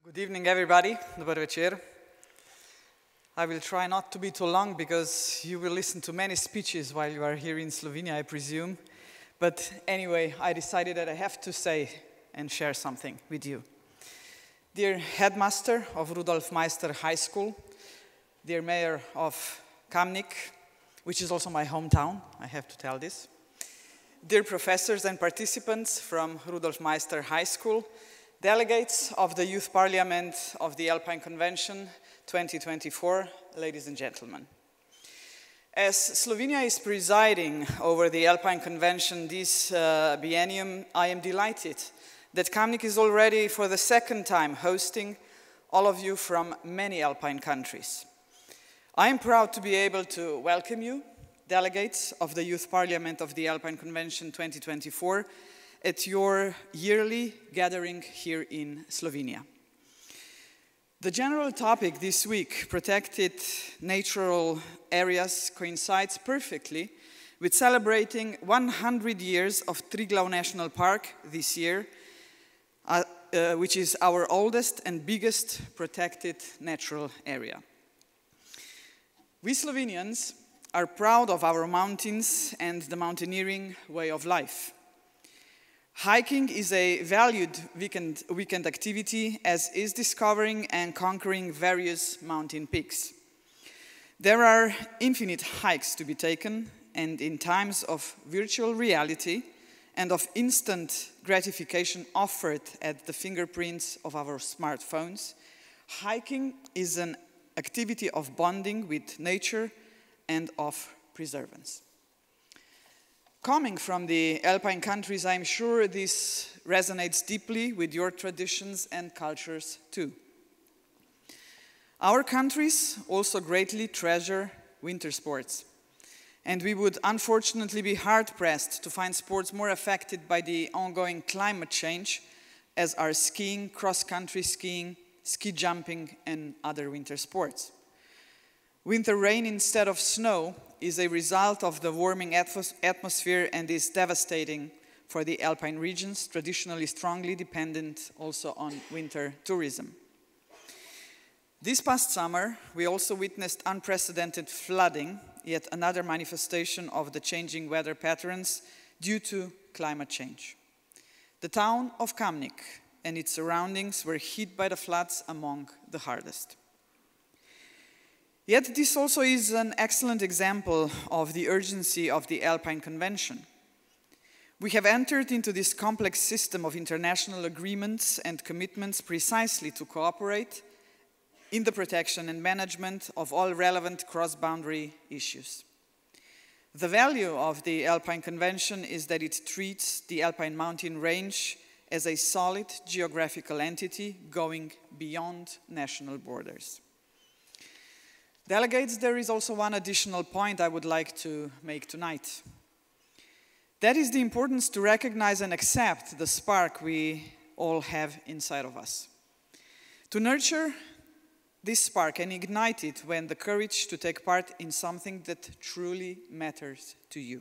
Good evening, everybody. Dobar večer. I will try not to be too long because you will listen to many speeches while you are here in Slovenia, I presume. But anyway, I decided that I have to say and share something with you. Dear headmaster of Rudolfa Maistra High School, dear mayor of Kamnik, which is also my hometown, I have to tell this. Dear professors and participants from Rudolfa Maistra High School, delegates of the Youth Parliament of the Alpine Convention 2024, ladies and gentlemen. As Slovenia is presiding over the Alpine Convention this biennium, I am delighted that Kamnik is already for the second time hosting all of you from many Alpine countries. I am proud to be able to welcome you, delegates of the Youth Parliament of the Alpine Convention 2024, at your yearly gathering here in Slovenia. The general topic this week, protected natural areas, coincides perfectly with celebrating 100 years of Triglav National Park this year, which is our oldest and biggest protected natural area. We Slovenians are proud of our mountains and the mountaineering way of life. Hiking is a valued weekend activity, as is discovering and conquering various mountain peaks. There are infinite hikes to be taken, and in times of virtual reality and of instant gratification offered at the fingerprints of our smartphones, hiking is an activity of bonding with nature and of preservance. Coming from the Alpine countries, I'm sure this resonates deeply with your traditions and cultures too. Our countries also greatly treasure winter sports, and we would unfortunately be hard-pressed to find sports more affected by the ongoing climate change as are skiing, cross-country skiing, ski jumping, and other winter sports. Winter rain instead of snow is a result of the warming atmosphere and is devastating for the Alpine regions, traditionally strongly dependent also on winter tourism. This past summer, we also witnessed unprecedented flooding, yet another manifestation of the changing weather patterns due to climate change. The town of Kamnik and its surroundings were hit by the floods among the hardest. Yet this also is an excellent example of the urgency of the Alpine Convention. We have entered into this complex system of international agreements and commitments precisely to cooperate in the protection and management of all relevant cross-boundary issues. The value of the Alpine Convention is that it treats the Alpine mountain range as a solid geographical entity going beyond national borders. Delegates, there is also one additional point I would like to make tonight. That is the importance to recognize and accept the spark we all have inside of us. To nurture this spark and ignite it when the courage to take part in something that truly matters to you.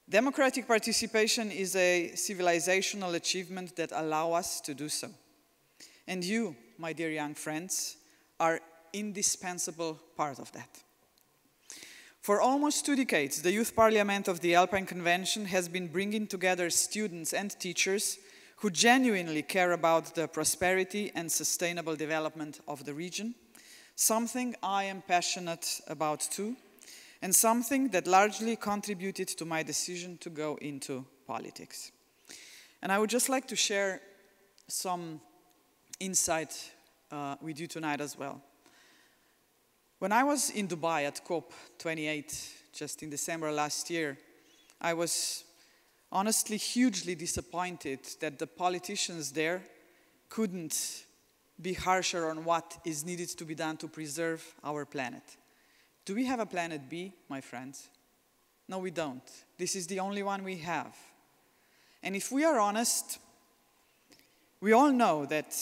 Democratic participation is a civilizational achievement that allows us to do so. And you, my dear young friends, are indispensable part of that. For almost 2 decades, the Youth Parliament of the Alpine Convention has been bringing together students and teachers who genuinely care about the prosperity and sustainable development of the region, something I am passionate about too, and something that largely contributed to my decision to go into politics. And I would just like to share some insight with you tonight as well. When I was in Dubai at COP28, just in December last year, I was honestly hugely disappointed that the politicians there couldn't be harsher on what is needed to be done to preserve our planet. Do we have a planet B, my friends? No, we don't. This is the only one we have. And if we are honest, we all know that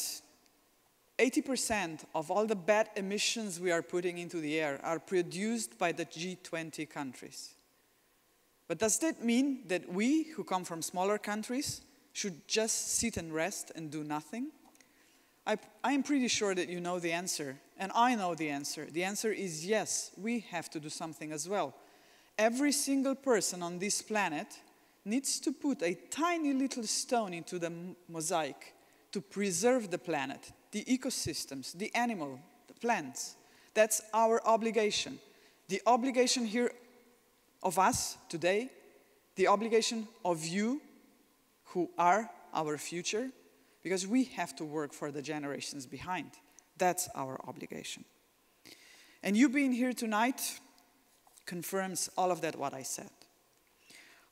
80% of all the bad emissions we are putting into the air are produced by the G20 countries. But does that mean that we, who come from smaller countries, should just sit and rest and do nothing? I am pretty sure that you know the answer, and I know the answer. The answer is yes, we have to do something as well. Every single person on this planet needs to put a tiny little stone into the mosaic to preserve the planet, the ecosystems, the animal, the plants. That's our obligation. The obligation here of us today, the obligation of you who are our future, because we have to work for the generations behind. That's our obligation. And you being here tonight confirms all of that what I said.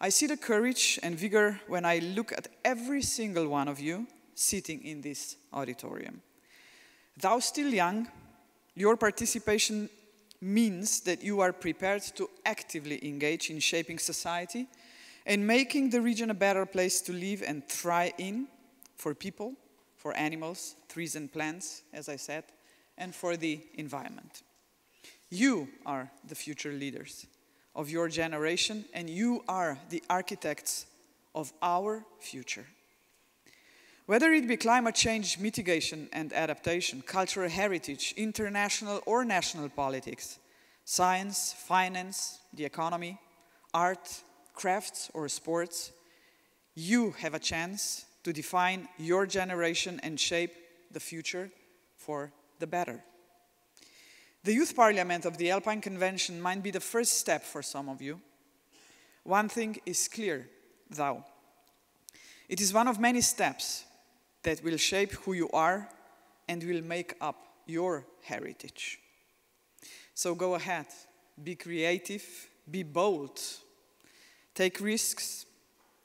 I see the courage and vigor when I look at every single one of you sitting in this auditorium. Though still young, your participation means that you are prepared to actively engage in shaping society and making the region a better place to live and thrive in for people, for animals, trees and plants, as I said, and for the environment. You are the future leaders of your generation, and you are the architects of our future. Whether it be climate change mitigation and adaptation, cultural heritage, international or national politics, science, finance, the economy, art, crafts or sports, you have a chance to define your generation and shape the future for the better. The Youth Parliament of the Alpine Convention might be the first step for some of you. One thing is clear, though. It is one of many steps that will shape who you are and will make up your heritage. So go ahead, be creative, be bold, take risks,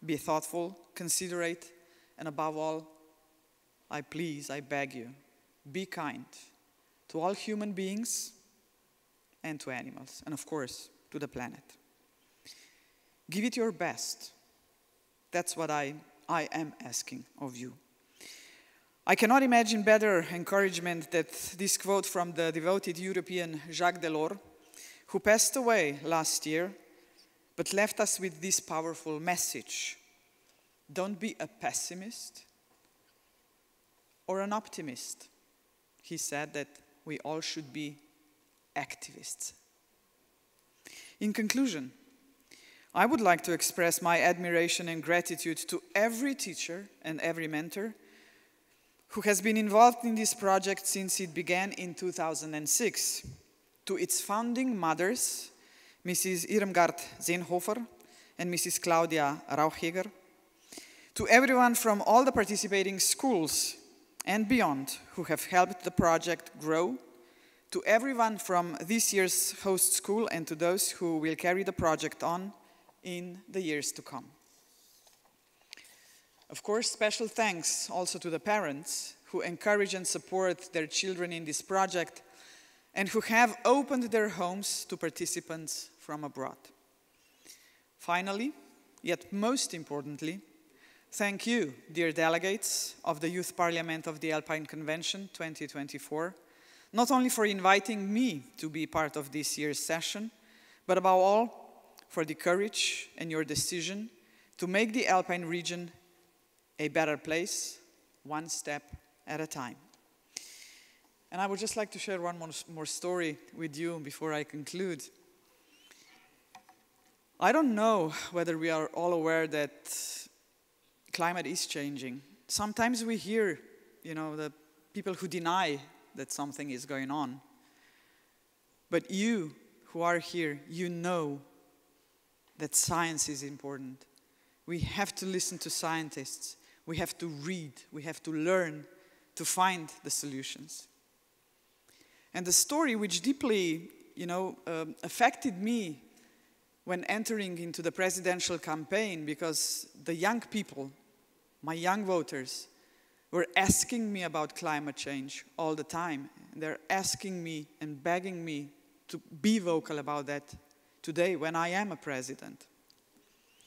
be thoughtful, considerate, and above all, I beg you, be kind to all human beings and to animals, and of course, to the planet. Give it your best. That's what I am asking of you. I cannot imagine better encouragement than this quote from the devoted European Jacques Delors, who passed away last year, but left us with this powerful message. Don't be a pessimist or an optimist. He said that we all should be activists. In conclusion, I would like to express my admiration and gratitude to every teacher and every mentor who has been involved in this project since it began in 2006, to its founding mothers, Mrs. Irmgard Zeenhofer and Mrs. Claudia Rauchheger, to everyone from all the participating schools and beyond who have helped the project grow, to everyone from this year's host school and to those who will carry the project on in the years to come. Of course, special thanks also to the parents who encourage and support their children in this project and who have opened their homes to participants from abroad. Finally, yet most importantly, thank you, dear delegates of the Youth Parliament of the Alpine Convention 2024, not only for inviting me to be part of this year's session, but above all, for the courage and your decision to make the Alpine region a better place, one step at a time. And I would just like to share one more story with you before I conclude. I don't know whether we are all aware that climate is changing. Sometimes we hear, the people who deny that something is going on. But you who are here, you know that science is important. We have to listen to scientists. We have to read. We have to learn to find the solutions. And the story which deeply, affected me when entering into the presidential campaign, because the young people, my young voters, were asking me about climate change all the time. They're asking me and begging me to be vocal about that today when I am a president.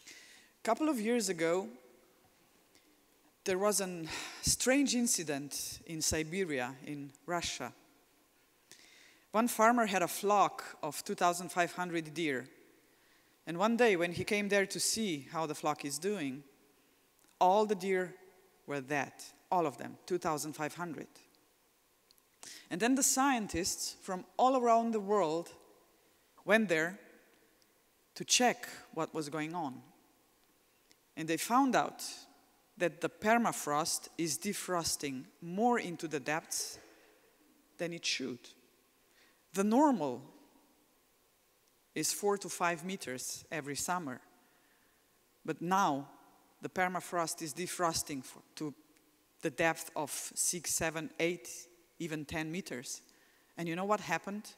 A couple of years ago, there was a strange incident in Siberia, in Russia. One farmer had a flock of 2,500 deer. And one day when he came there to see how the flock is doing, all the deer were dead, all of them, 2,500. And then the scientists from all around the world went there to check what was going on. And they found out that the permafrost is defrosting more into the depths than it should. The normal is 4 to 5 meters every summer. But now, the permafrost is defrosting to the depth of 6, 7, 8, even 10 meters. And you know what happened?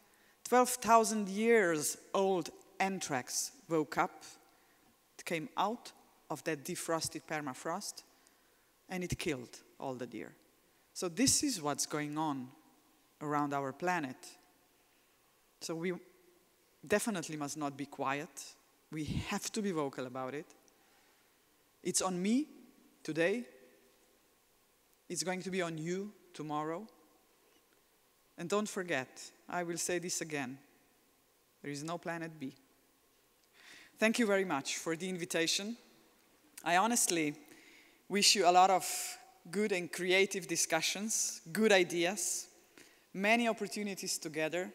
12,000 years old anthrax woke up. It came out of that defrosted permafrost, and it killed all the deer. So this is what's going on around our planet. So we definitely must not be quiet. We have to be vocal about it. It's on me today. It's going to be on you tomorrow. And don't forget, I will say this again, there is no planet B. Thank you very much for the invitation. I honestly wish you a lot of good and creative discussions, good ideas, many opportunities together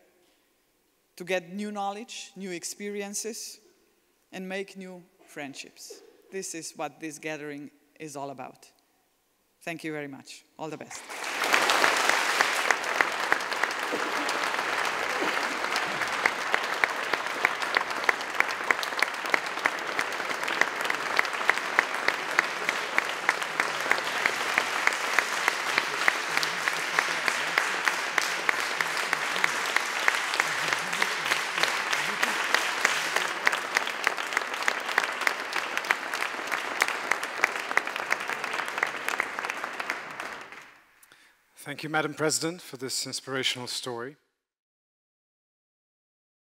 to get new knowledge, new experiences, and make new friendships. This is what this gathering is all about. Thank you very much. All the best. Thank you, Madam President, for this inspirational story.